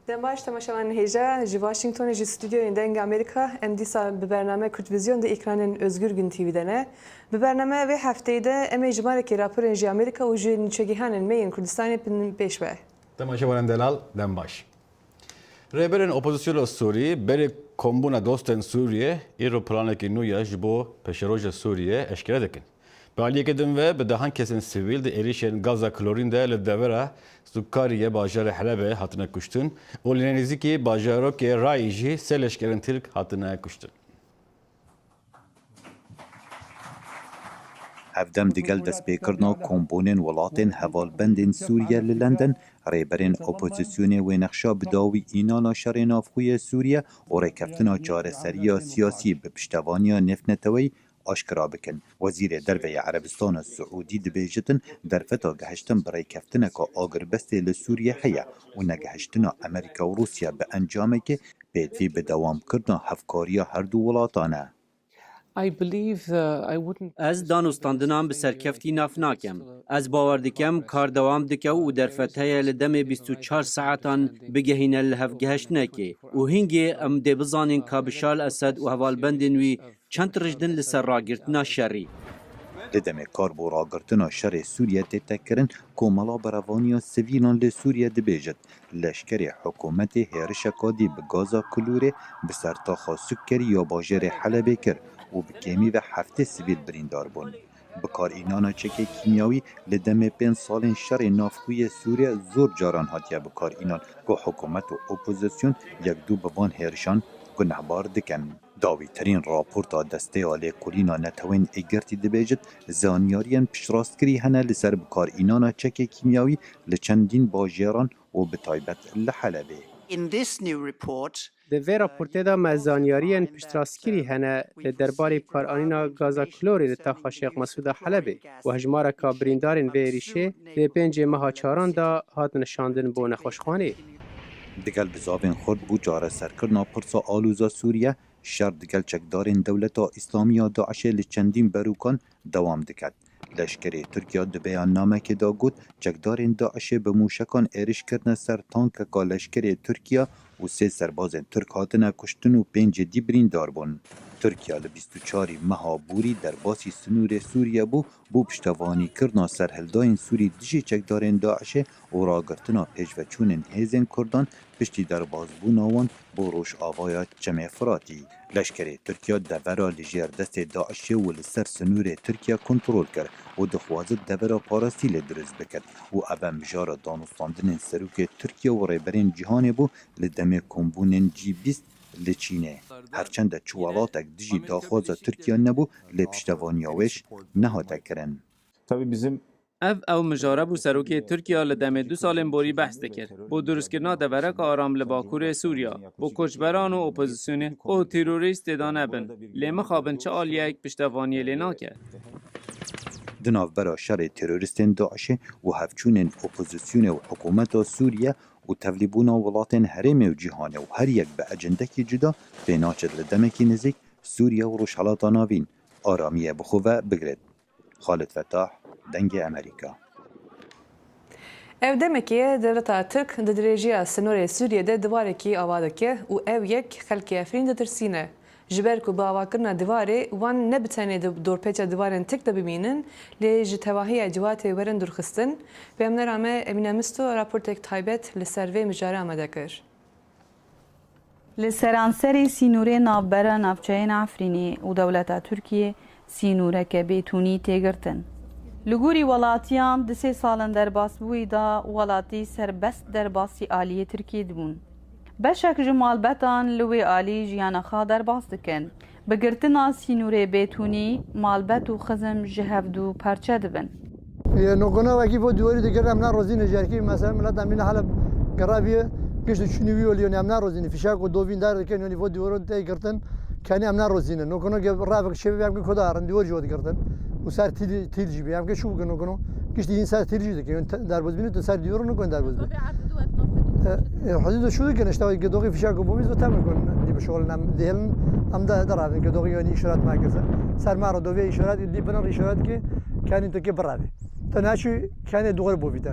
دنباش تماشاوان هیجا جی واشنگتن جی استودیوی دنگ آمریکا ام دیسا به برنامه کورتویزیون ده اکران özgür gün TV'de ne به برنامه ve haftayda ام جماره کی راپورن جی آمریکا و جی نچگیهان میان کردستان پیش به تماشاوان دلال دنباش رهبرین اپوزیسیون سوری بر کمبونا دوستان سوریه ایرو پلانکی نویا جبو پشروج سوریه اشکال دکن. بعدی کدوم و به دهان کسان سیویل د ایریشن گازا کلورین ده لدوره سکاریه باجار حلبه هاتنا کشتن و لنزیکی باجارو که رایجی سلش کردن ترک هاتنا کشتن. هفدم دیگل دست بیکرنا کمبونن ولاتن هوالبندن سوریه لندن رهبرین اپوزیسیون و نقشا بداوی اینانا شر نافخوی سوریه و رکفتنا چارەسەریya سیاسی به پشتوانیا نفنتوی آشکرا بکن. وزیر دروی عربستان سعودی دبیجتن درفتا گهشتن برای کفتنه که آگربست لسوریه حیه و نگهشتنا امریکا و روسیا به انجامه که پیدوی به دوام کردن هفکاریا هر دو ولاتانه. از دانستاندنام به سرکفتی ناف ناکم. از باور دکم کار دوام دکه و درفتهای لدم 24 ساعتان بگهینه لحفگهشت نکه و هنگه ام ده بزانین که بشار اسد و حوالبندن وی چند رجدن لسر راگرتنا شری. لدم کار بو راگرتنا شر سوریه تتکرن کومالا براوانیا سویلان لسوریه دبیجد. لشکر حکومت هرشکادی به گازا کلوره به سرتاخا سکری یا باجر حلبه کرد. و بکیمی و هفته سیویل بریندار بون. بکار اینانا چک کیمیاوی لدم 5 سال شر نافخوی سوریه زور جاران هاتیا بکار اینان که حکومت و اپوزیسیون یک دو بوان هرشان گنهبار دکن. داوی ترین راپورتا دسته آله کولینا نتوین ایگرتی دبیجد زانیارین پشراستگری هنه لسر بکار اینانا چک کیمیاوی لچندین باجیران و بتایبت لحلبه. In this new report, د وی راپورته دا مزانیارین پشتراسکری هنه درباره بکارانینا گازا کلوری لتا خاشق مسعود حلبه و هجمار که بریندارین وی ریشه د 5 ماه چاران دا هات نشاندن بو نخوشخانه. دگل بزاوین خود بو جاره سرکرنا پرسا آلوزا سوریه شر دگل چکدارین دولتا اسلامی داعش لچندین بروکان دوام دکد. لشکر ترکیه د بیان نامه که دا گود چکدارین داعش به موشکان ایرش کردن سر تانک که لشکر ترکیه و 3 سرباز ترک هاتنه کشتن و 5 دی بریندار بون. ترکیه ل 24 ماه بوری در باسی سنور سوریه بو پشتوانی کرنا سرهلداین سوری دیجی چکدارین داعش و راگرتنا پیشوچونن هیزن کردان پشتی در بازبون آوان بو روش آوای جمع فراتی. لشکر ترکیه دورا لجیر دست داعش و لسر سنور ترکیه کنترول کرد و دخوازد دورا پارستی لدرز بکد و اوه مجار دانستاندن سروک ترکیه و ریبرین جهان بو لدم کمبونن G20 لچینه. هرچند چوالاتک دیجی داخواز ترکیه نبو لپشتوانیاوش نهاته کرن. او مجاره بو سروک ترکیه لدم 2 سال بوری بحث کرد. بو درست کردن دورک آرام لباکور سوریا. بو کشبران و اپوزیسیون و تروریست دانه بن. لیمه خوابن چه آلیک پشتوانی لینا کرد. دناف برا شر تروریستین داعش و هفچونن اپوزیسیون و حکومت سوریه و تفلیبونا ولاتن هرم و جهانه و هر یک به اجندکی جدا به ناچد لدمکی نزیک سوریه و روشحالاتا ناوین آرامیه بخواه بگرد. خالد فتاح دنگ امریکا. ev demekî devleta Tirk di dirêjiya Sinorê Sûriyeyê divareke ava dike û ev yek xelkê Efrîn ditirsîne. Ji ber ku bi avakirina divarê wan ne bi tenê di dorpêça divarên Tirk de bibînin, lê ji tevahiya ciwatê werin dûrxistin. Pêmnera me Emîne Misto raportek taybet li ser vê mijarê amade kir. Li seranserê sînorê navbera navçeyên Efrînê û dewleta Tirkiyê sînoreke bêtûnî têgirtin. Li gorî welatiyan di 3 salên derbasbûyî da welatî serbest derbasî aliyê Tirkiyê dibûn. Beşek ji malbetan li wê alî jiyana xwe derbas dikin. Bi girtina sînorê bêtûnî, malbet û xizm ji hevdû perçe dibin. Nokona wekî bo diwarî dikir em narozîne jerkî mesela millet em bîne hele geraviye giştî çûnî wî oluyor em narozîne fişak û dovîn dar dikin yani bo diwarî tê girtin kenî em narozîne. Nokona ravek şevê em ki kodarin diwar jî girtin. و سر تیل جیبی هم که شو بکنه کنه کشتی این سر تیل جیده که در باز بینید تو سر دیور نکن در باز بینید حدود شو کنه اشتباهی که دوغی فشار کو بومیز و تم کن دی به شغل نم دیلن هم در آوین که دوغی یعنی اشارت میکرده سر مرا دوغی اشارت دی بنر اشارت که کنی تو که برای تا نشی کنی دوغر بویده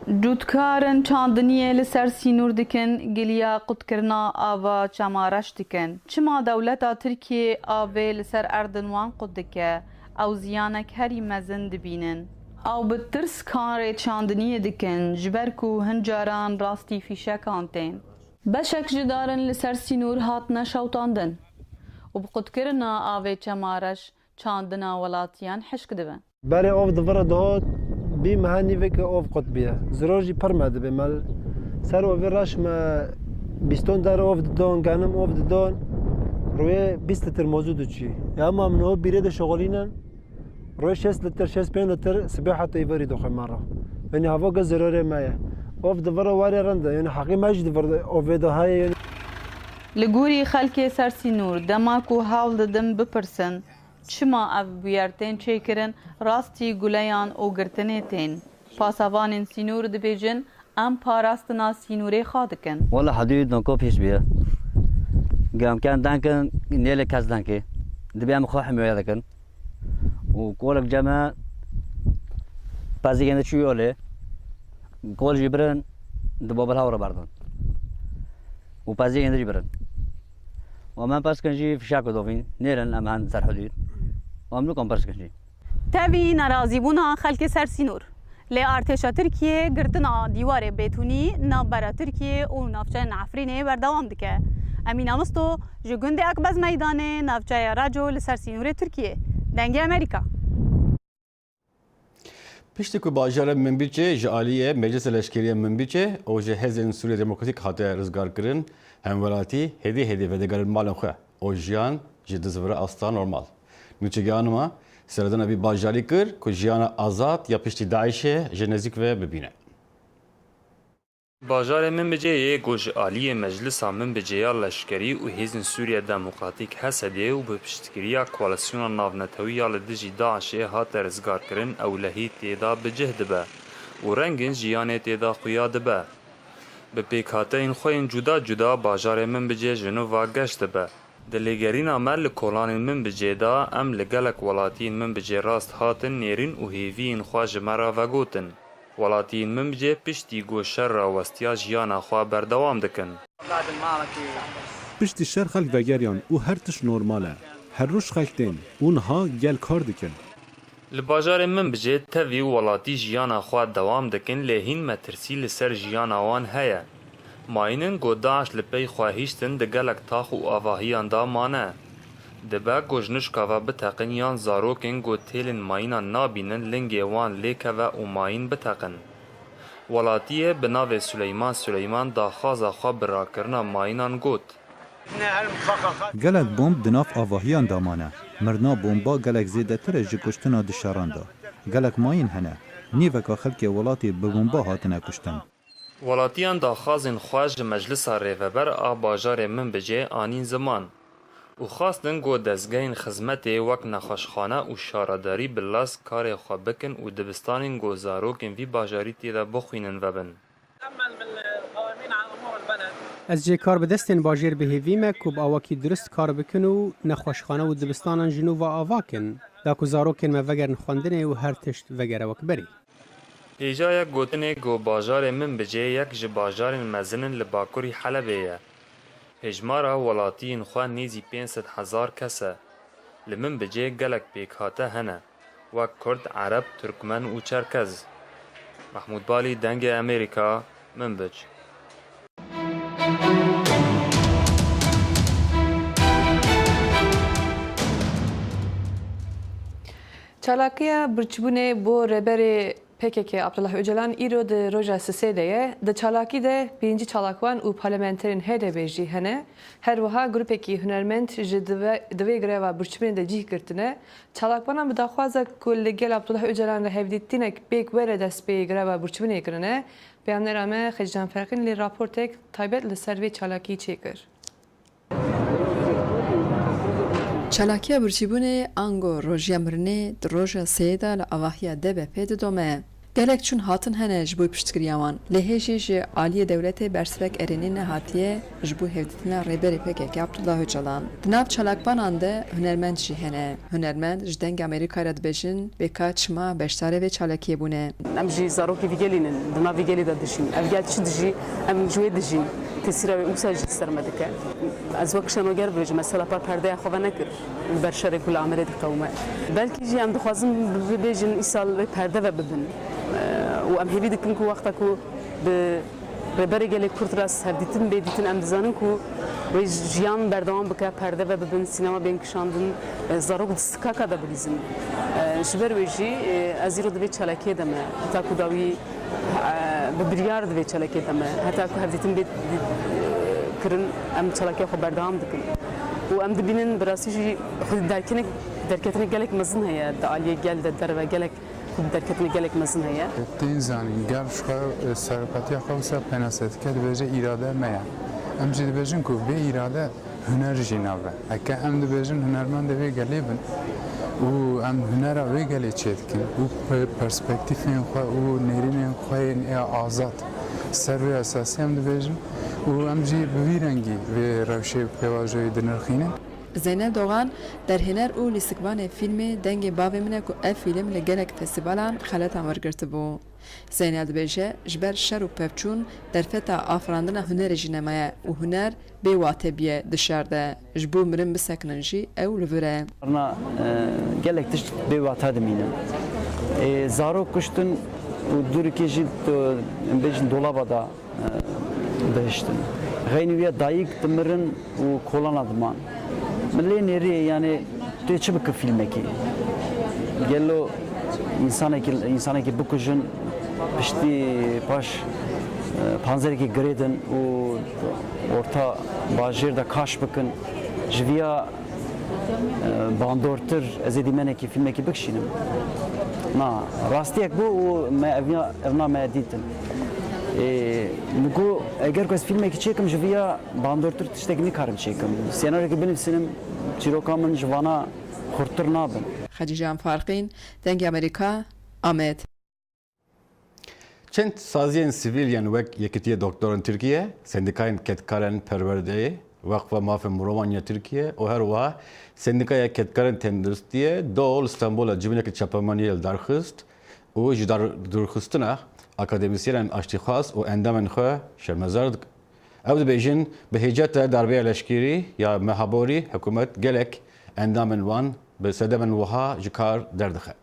جودکارن چاندنیه لسر سینور دکن گلیا قدکرنا آوا چمارش دکن چما دولتا ترکیه آوه لسر اردنوان قدکه او زیانک هری مزن دبینن او بترس کار چاندنیه دکن جبرکو هنجاران راستی فیشه کانتین بشک جدارن لسر سینور هاتنا شوطاندن و بقدکرنا آوه چمارش چاندنا ولاتیان حشک دبن برای آف دفره داد بی مهانی وک آف قطبیه زراجی پرمده به مال سر و ویراش ما بیستون در آف دادن گانم آف دادن روی 20 لیتر موجود چی یا ما منو بیرد شغالینن روی 6 لیتر 6 لیتر سباحه ایوری دو خمره یعنی هوا گز ضروره مایه آف دفره واری رنده یعنی حقی ماجد دفره آف ده های یعنی لگوری خلک سرسی نور دماکو حال ددم بپرسن چما اف بیارتین چیکرن راستی گلیان او گرتنه تین پاسوان سینور دبیجن ام پاراستنا سینوری خادکن والله حدود نکو پیش بیه قام كان دانكن نيل كاز دانكي دبيام خو حمي دكن وكولك جما بازيغن تشيولي كول جبرن دبوبل هاور باردون وبازيغن جبرن وما باس كنجي في شاكو دوفين نيرن امان سر حدود واملو باس كنجي تابي ناراضي بونا خلك سر سينور لی ارتشا ترکیه گرتنا دیوار بیتونی نابرا ترکیه و نافچه عفرینه بردوام دکه امین امستو جگند اکبز میدان نافچه راجو لسر سینور ترکیه دنگ امریکا پشتی که باجار منبیچه جالیه مجلس لشکری منبیچه او جه هزین سوریه دموکراتیک خاطر رزگار کرن همولاتی هدی ودگار مالن خواه او جیان جدزوره استا نورمال نوچگان ما سردن ابی باجاری کر که جیان آزاد یا پشتی داعشه جنزیک و ببینه. باجار من بجای گوش عالی مجلس من بجای لشکری و هیزن سوریه دموکراتیک حسده و به پشتگیری کوالسیون ناونتوی لدجی داعشه هات رزگار کرن او لهی تیدا بجهد به و رنگین جیان تیدا قیاد به. به پیکاته این خوین جدا باجار من بجای جنوبا گشت به. دلیگرین عمل کلان من بجیدا ام لگلک ولاتین من بجی راست هاتن نیرین و هیوین خواج مرا و گوتن. ولاتین من بجی پشتی گوشر را وستیا جیانا خواه بردوام دکن. پشتی شر خلق وگریان و هر تش نورماله. هر روش خلقتین اونها گل کار دکن. لباجار من بجی تاوی ولاتی جیانا خواه دوام دکن لهین مترسی لسر جیانا وان هیا. ماینن گوداش لپی خواهیشتن دگلک تاخ و آواهیان دا مانه. دبا گوجنش کوا بتاقن یان زاروکن گو تیلن ماینان نابینن لنگی وان لیکوا و ماین بتاقن. ولاتیه بناو سلیمان دا خازا خواه براکرنا ماینان گوت. گلک بومب دناف آواهیان دا مانه. مرنا بومبا گلک زیده تر جکشتنا دشاران دا. گلک ماین هنه. نیوکا خلک ولاتی ببومبا هاتنه کشتن. ولاتیان دا خازن خواج مجلس ریوبر آ باجار من بجه آنین زمان و خواستن گو دزگین خزمت وک نخوشخانه و شارداری بلاس کار خواه بکن و دبستانین گو زاروکن وی باجاری تیدا بخوینن وبن. از جه کار بدستین باجیر بهیویمه کب آواکی درست کار بکن و نخوشخانه و دبستانان جنوب آواکن دا که زاروکن موگرن خواندنه و هر تشت وگره وکبری. هیجا یک گوتنه گو باجار من بجه یک جه باجار مزنن لباکوری حلبه یه. هجمارا ولاتین خواه نیزی 500,000 کسه. لمن بجه گلک پیکاته هنه. وک کرد عرب ترکمن و چرکز. محمود بالی دنگ امریکا من بج. چالاکیه برچبونه بو ربر PKK Abdullah Öcalan İro de Roja Sisede'ye de çalaki de birinci çalakvan u parlamenterin HDP jî hene her wiha grupekî hunermend ji divê greva birçîbûnê de cih girtine çalakvanan bi daxwaza ku li gel Abdullah Öcalan re hevdîtînek pêk were dest pê greva birçîbûnê kirine beyanera me Xêcan Ferqîn lê raportek taybet li ser vê çalakî çêkir. Çalakiya birçîbûnê ango rojiya mirinê di roja sêda li avahiya DBP didome. gelek çün hatın hene ji bo piştkiriyawan lê hêjê ji Aliyê Dewletê bersivek erênê nehatiye ji bo hevdîtina rêberê PKK Abdullah Öcalan. Di nav çalakbanan de hunermend jî hene. Hunermend ji deng Amerîkayê re dibêjin bêka çima beşdarê vê çalakiyê bûne. Em jî zarokê vî gelînin, di nav vî gelê de dijîn. Ev gel çi dijî, em ji wê dijîn. Tesîra wê wisa jî ser me dike. Ez wek şenoger bêjim, mesela par perdeya xwe ve nekir. Li ber şerê ku li Amerê diqewme. Belkî jî em dixwazin bibêjin îsal vê perde ve bibin. و ام هیوی دکن کو وقتا کو به ربر گله کورد راس هردیتن بیدیتن ام دزانن کو و جیان بردوام بکه پرده و ببین سینما بین کشاندن زاروگ دستکاکا دا بلیزن شبر ویجی ازیرو دوی چلاکی دمه حتی کو داوی ببریار دوی چلاکی دمه حتی کو هردیتن بید کرن ام چلاکی خو بردوام دکن و ام دبینن براسی جی خود درکتنی گلک مزن هیا دا عالیه گل دا در و گلک درکتنی گلک مزن هیا تین زنی گل شخو سرپتی خواسته پناست که دویجه ایراده میا ام جد بیجن کو به ایراده هنر جنابه اگه ام دویجن هنرمند دوی گلی بن و ام هنر وی گلی چید کن و پرسپکتیفین خو و نیرین خو آزاد سروی اساسی ام دویجن و ام جی بویرنگی و روشه پیواژوی دنرخینه Zeynel Doğan derhiner û lîsikvanê filmê dengê bavê min e ku ev film li gelek festîvalan xeletan wergirtibû. Zeynel dibêje ji ber şer û pevçûn derfeta afirandina hunerê jî nemaye û huner bê watebiye di şer de ji bo mirin bisekinin jî ew li vir e. Gelek tişt bê wate dimînin. Zarok kuştin û durikê jî em bêjin dolaba da dihiştin. Xeynî wê dayîk dimirin û kolana diman. Milli neri yani tu çi bikı filmeki. Gelo insaneki bukujun pişti baş panzereki gredin o orta bajirda kaş bakın jviya bandortur ezedimeneki filmeki bikşinim. Na rastiyek bu o me evna me editin. Nuku eğer kes filmeki çekim jviya bandortur tiştekini karım çekim. Senaryoki benim sinim çirokamın jvana kurtur nabın. Hadican Farqin, Deng Amerika, Ahmet. Çend saziyên sivîl wek Yekîtiya Doktorên Tirkiye, Sendikayên Ketkarên Perwerdeyê, Vakfa Mafê Mirovaniya Tirkiye û her wiha Sendikaya Ketkarên Tenduristiyê dol İstanbul'a civînekî çapemaniyê li darxist û ji darxistina akademisyenên aştîxwaz û endamên xwe şermezar dikin. Ew dibêjin bi hêceta darbeya leşkerî ya mehaborî hikûmet gelek endamên wan bi sedemên wiha ji kar derdixe.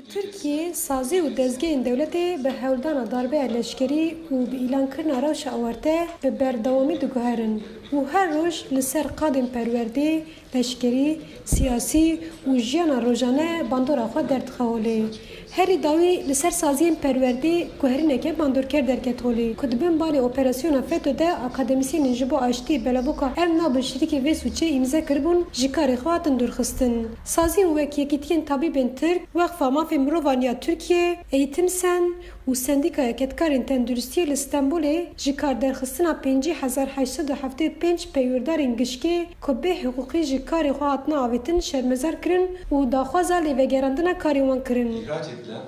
Türkiye sazî û dezgehên dewletê bi hewldana darbeya leşkerî û bi îlankirina rewşa awarte bi berdewamî diguherin û her roj li ser qadên perwerdê, leşkerî, siyasî û jiyana rojane bandora xwe derdixe holê. Herî dawî li ser saziyên perwerdê guherîneke bandorker derket holê ku dibin balê operasyona FETÖ de akademisyenên ji bo aştî belaboka ev nabin şirîkê vê sûçê îmze kiribûn ji karê xwe hatin durxistin. Saziyên wek Yekîtiyên Tabîbên Tirk, Vakfa Mafê Mirovaniya Tirkiye, Eğitim Sen û Sendikaya Ketkarên Tenduristiyê li Stenbolê ji karderxistina 5875 peywirdarên gişkê ku bê hiqûqî ji karê xwe hatine avêtin şermezar kirin û daxwaza lêvegerandina karê wan kirin.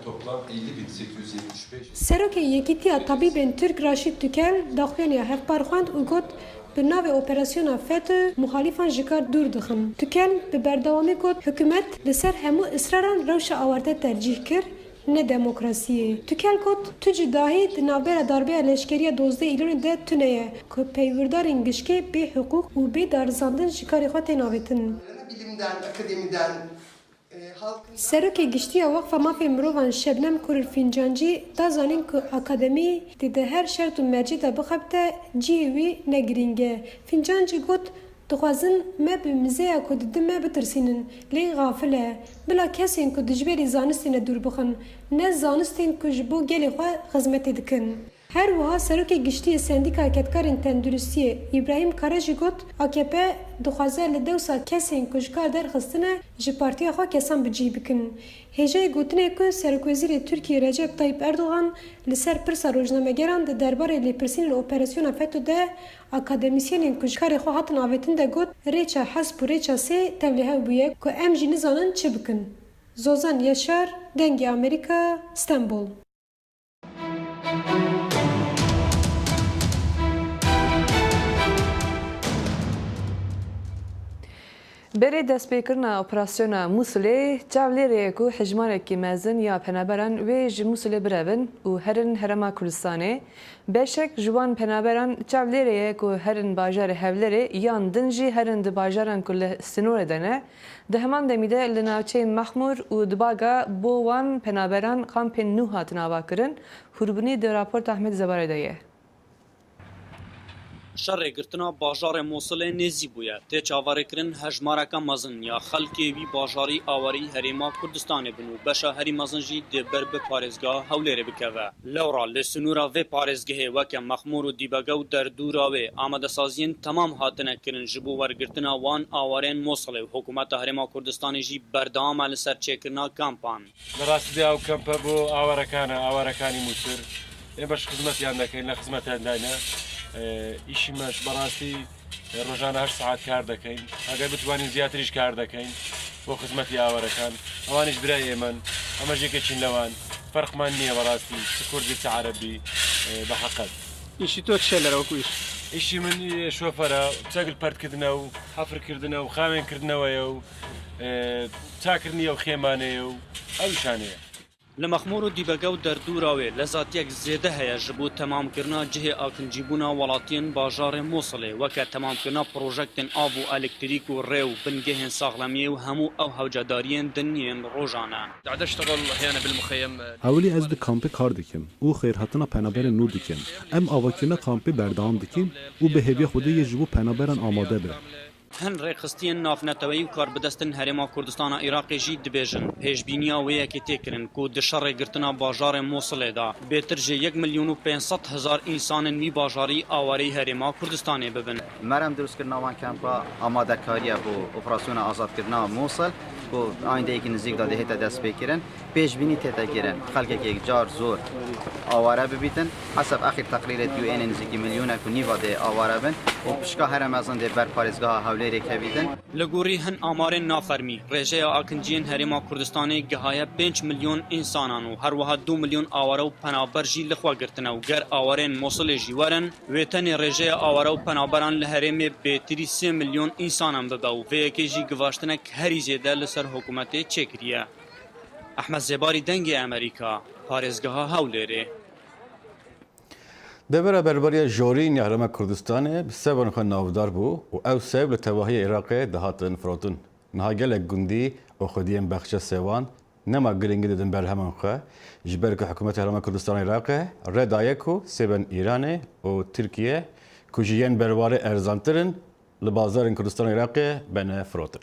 Toplam 50.875. Serokê Yekîtiya Tabîbên Tirk Raşîd Tükel daxuyaniya hevpar xwend û got bi navê operasyona FETÖ muhalîfan ji kar dûr dixin. Tükel bi berdewamî got hikûmet li ser hemû israran rewşa awarte tercih kir ne demokrasiyê. Tükel got tu cî dahî di navbera darbeya leşkeriya 12 Îlûnê de tune ye ku peywirdarên gişkê bê hiqûq û bê darizandin ji karê xwe tên avêtin. Bilimden, akademiden Serokê Giştiya Vakfa Mafê Mirovan Şebnem Kurir Fincancî da zanîn ku akademî di her şert û mercî de bixebite ciyê wî ne girîng e. Fincancî got dixwazin me bi mizeya ku didin me bitirsînin lê gafil e. Bila kesên ku dijberî zanistê ne dûr bixin ne zanistên ku ji bo gelê xwe xizmetê dikin. Her wiha Serokê Giştiyê Sendikaya Ketkarên Tenduristiyê İbrahim Kara jî got AKP dixwaze li dewsa kesên ku ji kar derxistine ji partiya xwe kesan bi cih bikin. Hêjeyê gotinê ku Serokwezîrê Tirkiye Recep Tayyip Erdogan li ser pirsa rojnamegeran di derbarê lêpirsînên operasyona FETÖ de akademisyenên ku ji karê xwe hatin avêtin de got rêça hesp û rêça sê tevlî hev bûye ku em jî nizanin çi bikin. Zozan Yaşar, Dengê Amerîka, İstanbul. Berê destpêkirina operasyona Musulê çavlêreyek û hejmarekî mezin ya penaberan wê ji Musulê birevin û herin Herêma Kurdistanê, beşek ji wan penaberan çavlêreyek û herin bajarê Hewlêrê yan din jî herin di bajaran ku li Sinûrê de ne, di heman demî de li navçeyên Mexmûr û Dibaga bo wan penaberan kampên nû hatin avakirin, hûrbûnî di raporta Ahmed Zebarê de ye. شرێگرتنا باژارê Mosulê nêzî bûye tê çavarêkirin hejmareka mezin ya xelkê wî bajarî awarî Herêma Kurdistanê bin û beşa herî mezin jî dê ber bi parêzgeha Hewlêrê bikeve. Lewra li Sinûra vê parêzgehê weke Mexmûr û Dîbega û derdûra wê amedesaziyên temam hatine kirin ji bo wergirtina wan awarên Mosulê û hikûmeta Herêma Kurdistanê jî berdewam e li ser çêkirina kampan. Li rastî ew kempe bû awarekanî Musir ê beş xizmetiyan dekin li xizmetan dayne. ئیشیمەش بەڕاستی ڕۆژانە 8 ساعت کار دەکەین ئەگەر بتوانین زیاتریش کار دەکەین بۆ خزمەتی ئاوەرەکان ئەوانش برای ئێمەن ئەمە ژێکێکین لەوان فەرقمان نییە بەڕاستی چ کوردی چ عەرەبی بەحەقەت. ئیشی تۆ چێ لەرەوەکو ئیشی من شۆفەرە چەگل پەردکردنە و حەفرکردنە و خاوێنکردنەوەیە و چاکردنیە و خێمانەیە و ئەوشانەیە. Li Mexmûr û Dîbega û derdûra wê lezatiyek zêde heye ji bo temamkirina cihê akincîbûna welatiyên bajarê Mosulê weke temamkirina projektên av û elektrîk û rê û bingehên saxlemiyê û hemû ew hewcedariyên diniyên rojan e. Ewlî ez di kampê kar dikim û xêrhatina penaberên nû dikim. Em avakirina kampê berdewam dikin û bi hêviya Xwedê ji bo penaberan amade be. Hin rêxistiyên navneteweyî û karbidestin Herêma Kurdistana Iraqê jî dibêjin pêşbîniya wê yekê tê kirin ku di şerrêgirtina bajarê Mosulê da bêtir ji 1.500.000 însanên wî bajarî awarî Herêma Kurdistanê bibin. Merem drûstkirina wan kempa amadekariya bû operasyona azadkirina Mosul ku ayindeyekî nizîk da dihête destpêkirin pêşbînî tête kirin xelkekê car zor aware bibîtin heseb exîr teqrîrê UN nizîkî milyonek û nîva dê aware bin û pişka here mezin dê ber parêzgeha Hewlêrê kevîtin. Li gorî hin amarên nafermî rêjeya akinciyên Herêma Kurdistanê gihaye 5 milyon însanan û her wiha 2 milyon aware û penaber jî li xwe girtine û ger awarên Mosulê jî werin wê tenê rêjeya aware û penaberan li herêmê bêtirî 3 milyon însanan bibe û vê yekê jî givaştinek herî zêde li ser hikûmetê çêkiriye. Ahmed Zebarî Dengê Amerîka, parêzgeha Hewlêrê. Devera berberiya jorîn ya Herêma Kurdistanê bi sevan xwe navdar bû û ew sev li tevahiyê Iraqê dihatin firotin. Niha gelek gundî û xwediyên bexşa sevan nema girîngî didin berheman xwe ji ber ku hikûmeta Herêma Kurdistana Iraqê rê daye ku sêvên Îranê û Tirkiye ku ji yên berwarê erzantirin li bazarên Kurdistana Iraqê bene firotin.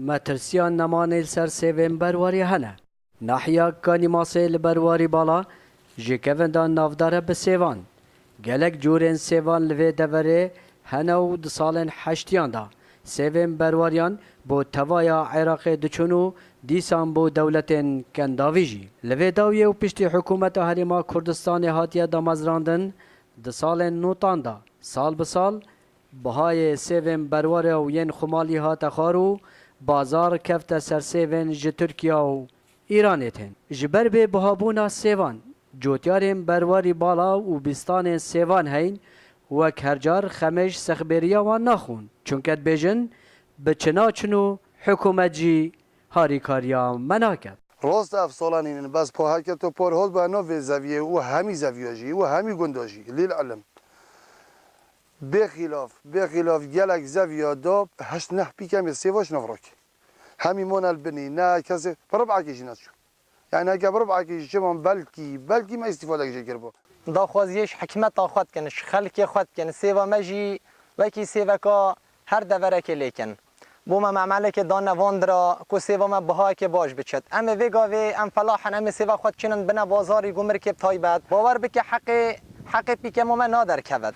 مەترسیان نەمانێ سەر سێوێن بەرواریە هەنە ناحیا کانی ماسێ لە بەرواری باڵا ژێکەڤندا ناودارە بە سێوان gelek cûrên sêvan li vê deverê hene û di salên heştiyan sêvên berwariyan bo tevaya Iraqê diçûn û dîsan bo dewletên kendavî jî li vê dawiyê û piştî hikûmeta Herêma Kurdistanê hatiye damezrandin di salên notan da sal bi sal bihayê sêvên berware û yên xumalî hate xwar û bazar kefte ser sêvên ji Tirkiya û Îranê tên ji ber bê bihabûna sêvan cotyarên berwarî bala û bîstanên sêvan heyn wek hercar xemeş sexbêriya wan naxûn çunke dibêjin bi çinaçin û hikûmet jî harîkariya me nake. Rost ev solanînin bes poherketo por hol be no vê zeviyê û hemî zeviye jî û hemî gunda jî lîl elim. Bêxîlav gelek zeviya da heşt neh pîkemê sêvaş navrok. Hemî monel binî ne kesê biribekê jî neçû. Yani heke biribekê jî çiman belkî me îstîfadek jê kiribû. Daxwaziyeş hikûmeta xwe dikin, xelkê xwe dikin, sêva me jî wekî sêveka her deverekê lêkin. Bû me memelekê da nevandira ku sêva me bihayekê baş biçet. Em ê vê gavê em felahin em ê sêva xwe diçînin bine bazarî gumirkê taybet. Bawer bike heqê pîkema me naderkevit.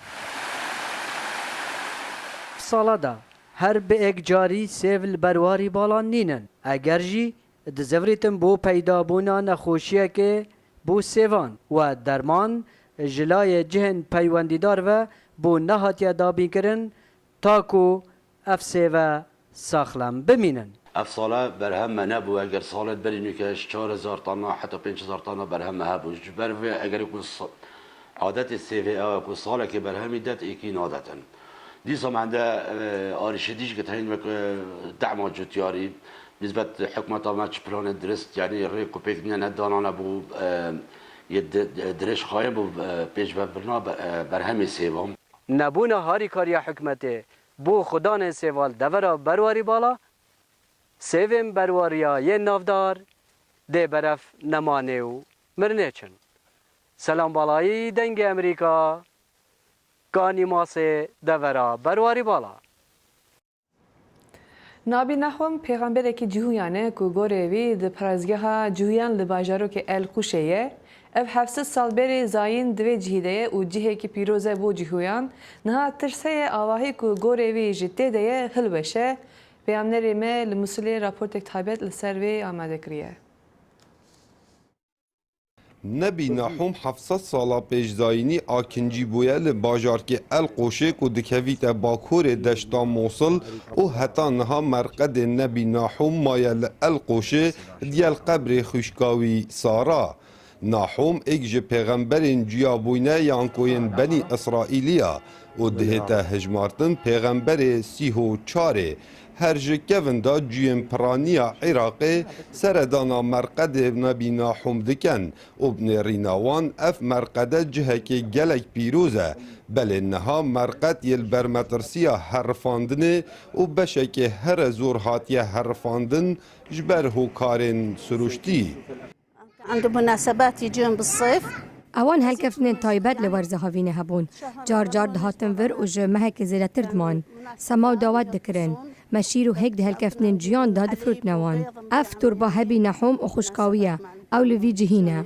Sala da her bi ek carî sêv li berwarî balan nînin. Eger jî dizevritin bo peydabûna nexweşiyekê bû sêvan we derman ji layê cihên peywendîdar ve bû nehatiye dabîkirin ta ku ev sêve saxlem bimînin. اف ساله برهم نبو اگر سالت برینو که 4000 تانا حتی 5000 تانا برهم هبو جبر اگر کو عادت سی وی او کو ساله که برهمی دت اکی عادتن دیسم عنده آرشدیش که تهین وک دعم جوتیاری نسبت حکومت آمد پلان درست یعنی ری کوپیک نه دانانه بو درش خواهی بو پیش برنا برهمی سیوام نبونا هاری کاریا حکمته بو خدان سیوال دورا برواری بالا سیویم برواریا یه نافدار ده برف نمانه و مرنه چن سلام بالایی دنگ امریکا کانی ماسه دورا برواری بالا نابی نحوم پیغمبرێکی جیهویانه که گۆرێوی د پرازگەها جویان li bajarokê Elquşê ye ev 700 sal berê zayîn divê cihîde ye û cihekî pîroz e bo cîhûyan niha tirseyê avahî ku gorêvî ji tê de ye hilweşe peyamnerê me li Musilê raportek taybet li ser wê amade kiriye. نبی نحوم 700 سالا پیشزاینی آکنجی بویه لباجارک القوشه که دکویت باکور دشتا موصل و حتی نها مرقد نبی نحوم مایل القوشه دیل قبر خوشکاوی سارا. نحوم اگج پیغمبرین جیابوینه یانکوین بنی اسرائیلیا و دهتا هجمارتن پیغمبر سیهو چاره هر جکوین دا جیم پرانیا عراقی سردانا مرقد نبی نحوم دکن ابن ریناوان اف مرقد جهک گلک پیروزه بل نها مرقد یل برمترسیا حرفاندنه و بشک هر زور هاتیه حرفاندن جبر هوکارن سروشتی عند مناسبات يجون بالصيف اوان هلکفنین تایبت لورزه هاوینه هبون جار جار دهاتن ور و جمهک زیرتر دمان سما و داوت دکرن مشیر و هک ده هلکفنین جیان داد فروت نوان اف تربا هبی نحوم و خوشکاویه او لوی جهینه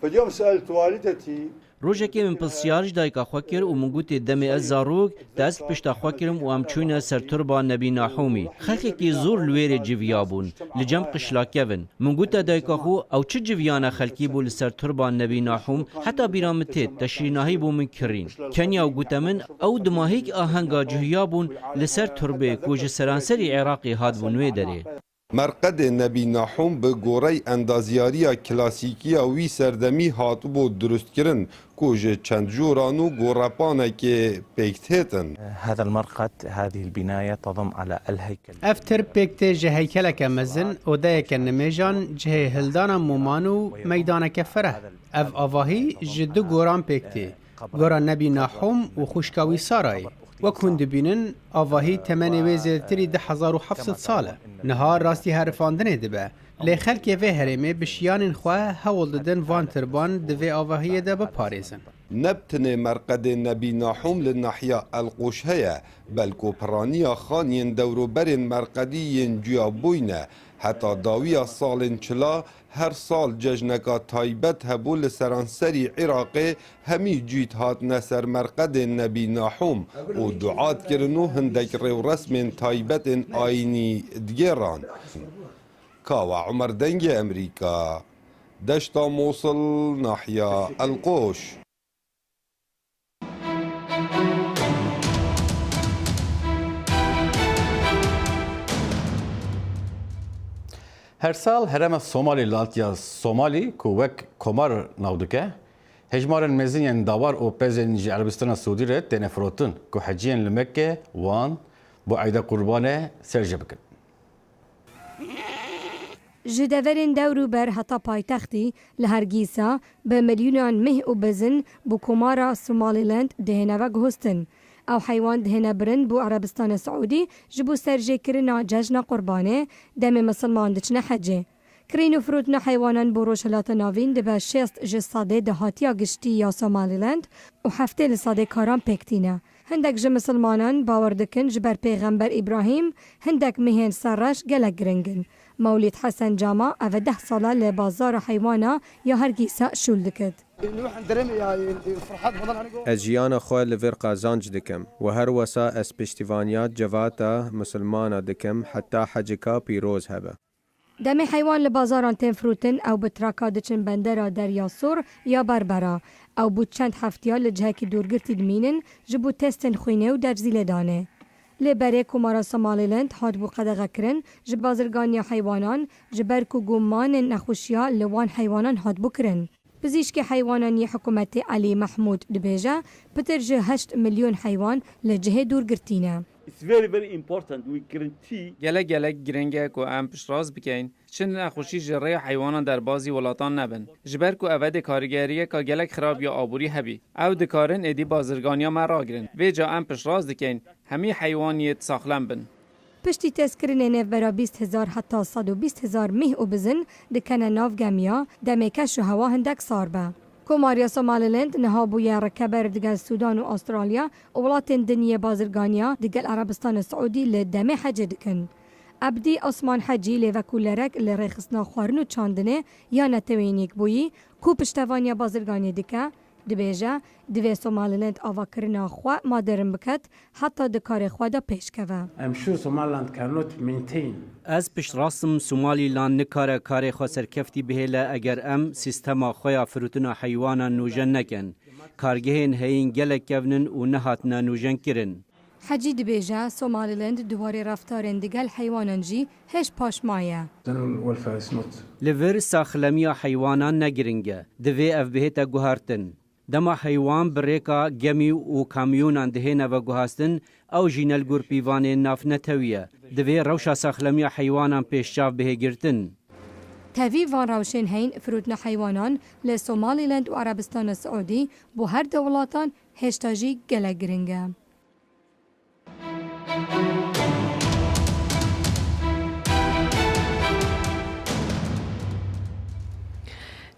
فاليوم سألت والدتي روزێکی من پرسیارش دایکا خوا کرد و من گوتی دەمێ ئەس زاروک دەست پشتا خوا کردم و ئەم چوونە سەر توربا نەبی ناحومی خەڵکێکی زۆر لوێرێ جڤیا بوون لە جەم قشلاکەون من گوتە دایکا خو ئەو چ جڤیانە خەلکی بوو لەسەر توربا نەبی ناحوم حتا بیرام تێت تەشریناهی بۆ من کڕین کەنیا و گوتە من ئەو دماهێک ئاهەنگا جوهیا بوون لەسەر توربێک و ji سەرانسەری عێراقی هات بوو نوێ دەرێ مرقد نبی نحوم به گوره اندازیاریا کلاسیکیا وی سردمی هاتو بو درست کرن کوژه چند جورانو گورپانه که پیکتهتن هذا المرقد هذه البناية تضم على الهيكل افتر پیکت جه هیکلک مزن و دایک نمیجان جه هلدان مومانو میدان کفره اف آواهی جدو گوران پیکتی گوران نبی نحوم و خوشکاوی سارای وەکوون دبینن ئاواهی تەمەنێ وێ زێرتری 1700 ساڵە نەهار ڕاستی هەرفاندنێ دەبێ لێ خەلکێ vê herêmê bişiyanên xwe hewl didin van tirban di vê avahiyê de biparêzin. نبتنê merqedê nebî naxûm li nahiya Elqûş heye belku piraniya xaniyên dewroberên merqedî yên cuya bûyne heta dawiya salên çila her sal cejneka taybet hebû li seranserî Iraqê hemî cît hatine ser merqedên nebî naxûm û duat kirin û hindek rêwresmên taybetên ayînî digêran. Kawa Umer dengê Emerîka deşta Mosul nahiya Elqûş. Her sal herema Somali latya Somali ku wek komar navdike hejmarên mezin yên davar û pezên ji Erebistana Sûdî re têne firotin ku heciyên li Mekke wan bo eyda qurbanê serje bikin. Ji deverên dewrûber heta paytextî li Hergîsa bi milyûnan mih û bezin bu komara Somaliland dihêne ve gihostin. Ew heywan dihêne birin bu Erebistana Siûdî ji bo serjêkirina cejna qurbanê demê misilman diçine hecê. Kirîn û firotina heywanan bo rojhilata navîn dibe 6 ji sadê dehatiya giştî ya Somaliland û heftê li sadê karan pêktîne. Hindek ji misilmanan bawer dikin ji ber pêxember İbrahîm hindek mihên serreş gelek giringin. Mewlîd Hesen Cama ev 10 sala li bazara heywana ya Hergîsa şûl dikir. Ez jiyana xwe li vir qazanc dikim û her wesa ez piştîvaniya cevata misilmana dikim heta hecika pîroz hebe. Demê heywan li bazaran tên firotin ew bi traka diçin bendera Derya Sor ya Berbera. Ew bû çend heftiya li cihekî dûrgirtî dimînin ji bo testên xwînê û derzî lêdanê. لبری کمارا سومالیلند هات بو قدغه کرن ji bazirganiya heywanan ji ber ku gumanên nexweşiya li wan heywanan hat bû kirin. Pizîşkê heywananî hikûmetê Elî Mehmûd dibêje pitir ji 8 milyon heywan li cihê dûr girtîne. gelek giring e ku em piştrast bikin çin nexweşî ji rê heywanan derbasî welatan nebin. Ji ber ku ev ê karîgeriyeka gelek xirabiya aborî hebî. Ew dikarin êdî bazirganiya me ragirin. Vê ca em piştrast dikin hemî heywaniyê saxlem bin. Piştî tezkirinê nêvbera 20,000 heta 120,000 mih û bizin dikene nav gemiya demêke ji hewa hindek sar be. Komariya Somaliland niha bûye rekeber digel Sudan û Astralya û welatên dinyê bazirganiya digel Erebistana Siûdî li demê hecê dikin. Ebdî Osman Hecî lêvekullerek li rêxistina xwarin û çandinê ya netewênîk bûyî ku piştevaniya bazirganiyê dike, dibêje divê Somaliland avakirina xwe maderin biket heta di karê xwe de pêşkeve. Ez piştrastim Somaliland nikare karê xwe serkeftî bihêle eger em sîstema xwe ya firotina heywanan nûjen nekin. Kargehên heyîn gelek kevnin û nehatine nûjen kirin. Hecî dibêje Somaliland duwarê raftarên digel heywanan jî hêj paşmaye. Li vir saxlemiya heywanan negiring e. Divê ev bihête guhartin. Dema heywan bi rêka gemî û kamyonan dihêne veguhastin ew jî nelgûr pîvanên nav netewiye. Divê rewşa saxlemiya heywanan pêşçav bihêgirtin. Tevî van rewşên heyîn firotina heywanan li Somaliland û Erebistana Siûdî bu her de welatan hêşta jî gelek giring e.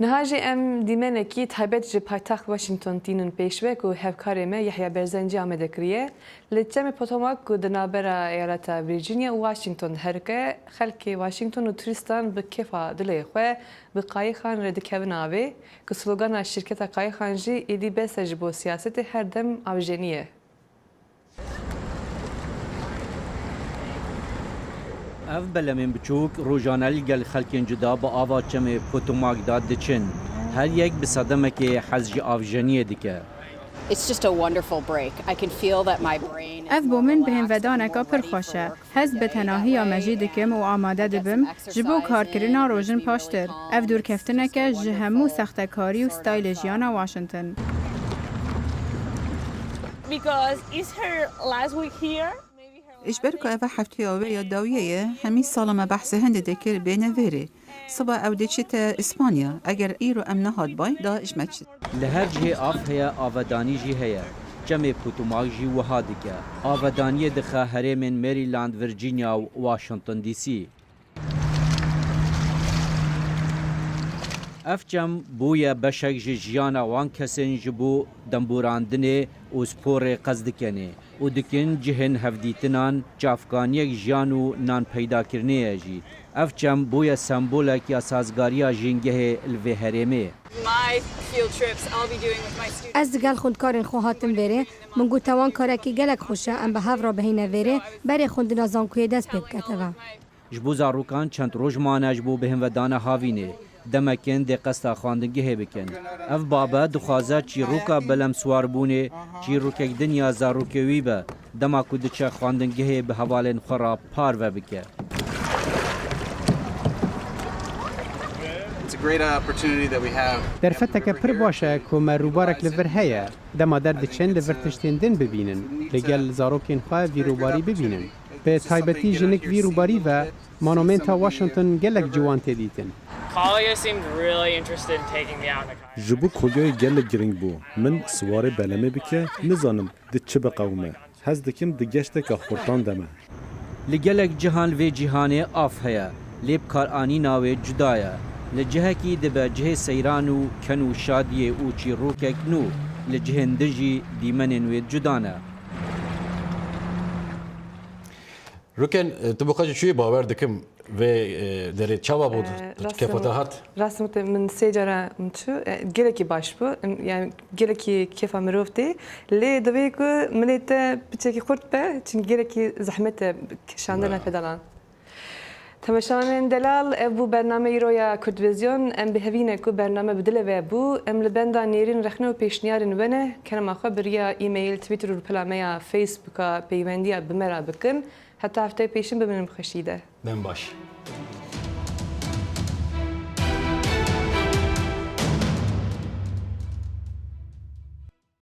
Nihajê em dîmenekî taybet ji paytaxt Washington tînin pêşvek û hevkarê me Yehya Berzenci amade kiriye li çemê Potomac ku di navbera eyaleta Virginia û Washington herike xelkê Washington û turistan bi kêfa dilê xwe bi qayixan re dikevin avê ku slogana şirketa qayixan jî êdî bes e ji bo siyasetê her dem avjenî ye. Ev belemên biçûk rojane li gel xelkên cuda bi ava çemê Potomac da diçin. Her yek bi sedemekê hez ji avjeniyê dike. It's just a wonderful break. I can feel that my brain ev bû min bihênvedaneka pir xweş e. Hez bi tenahiya me jî dikim û amade dibim ji bo karkirina rojin paştir. Ev dûrkeftineke ji hemû sextekarî û stylê jiyana Washington. Because it's her last week here. إجبرك أفا حفتي أويا داوية همي صالما بحث هند دكر بين فيري صبا أو ديشتا إسبانيا أجر إيرو أم نهاد باي دا إجمتش لهر جهه آف هيا آفدانی جی هيا جمع پوتوماک جی وها دکه آفدانی دخه هرمن مریلاند ورجینیا و واشنطن دی سی اف جم بویا بشک جیانا وان کسین جبو دمبوراندنه و سپور قصدکنه و دکن جهن هفدیتنان جافکانیک جیانو نان پیدا کرنه جی اف جم بویا سمبولک یا سازگاریا جنگه الوه هرمه از دگل خوندکارن خو هاتم بره من گو توان کارکی گلک خوشه ام به هفرا بهینه وره بره خوندنا زانکوی دست پیب کتوا جبو زاروکان چند روزمانه جبو بهم و دانه هاوینه دمکن دی قصد خواندنگه بکن اف بابا دخوازه چی روکا بلم سوار بونه چی روکک دنیا زاروکوی به دما کدچه خواندنگه به حوالن خورا پار و بکه در فتک پر باشه که مروبارک لور هیا دما در دچند لور تشتیندن ببینن لگل زاروکین خواه ویروباری ببینن به تایبتی جنک ویروباری و مانومنتا واشنطن گلک جوان تدیتن Kalia seemed really interested in taking me out in the car. جبو کجای گل گرینگ بو من سوار بلمه بکه نزانم دی چه بقومه هز دکم دی گشت که خورتان دمه لگلک جهان و جهان آف هیا لیب کار آنی ناوی جدایه لجهه کی دبه جه سیرانو کنو شادیه او چی روکک نو لجهندجی دیمنن و جدانه روکن تو بخواهی چوی باور دکم و در چاوا بود کفاتهات رسمت من سیجاره منچو گلکی باش بو yani geleki kefa mirofti le dove ku milete biçeki kurt be çünkü geleki zahmete şandana fedalan تماشاوان دلال ابو برنامه ایرویا کردویزیون ام به هوینه کو برنامه بدله و بو ام لبندا نیرین رخنه و پیشنیارن ونه کنما خبریا ایمیل تویتر و پلامه فیسبوک پیوندیا بمرا بکن حتی هفته پیشن ببینم خشیده دم باش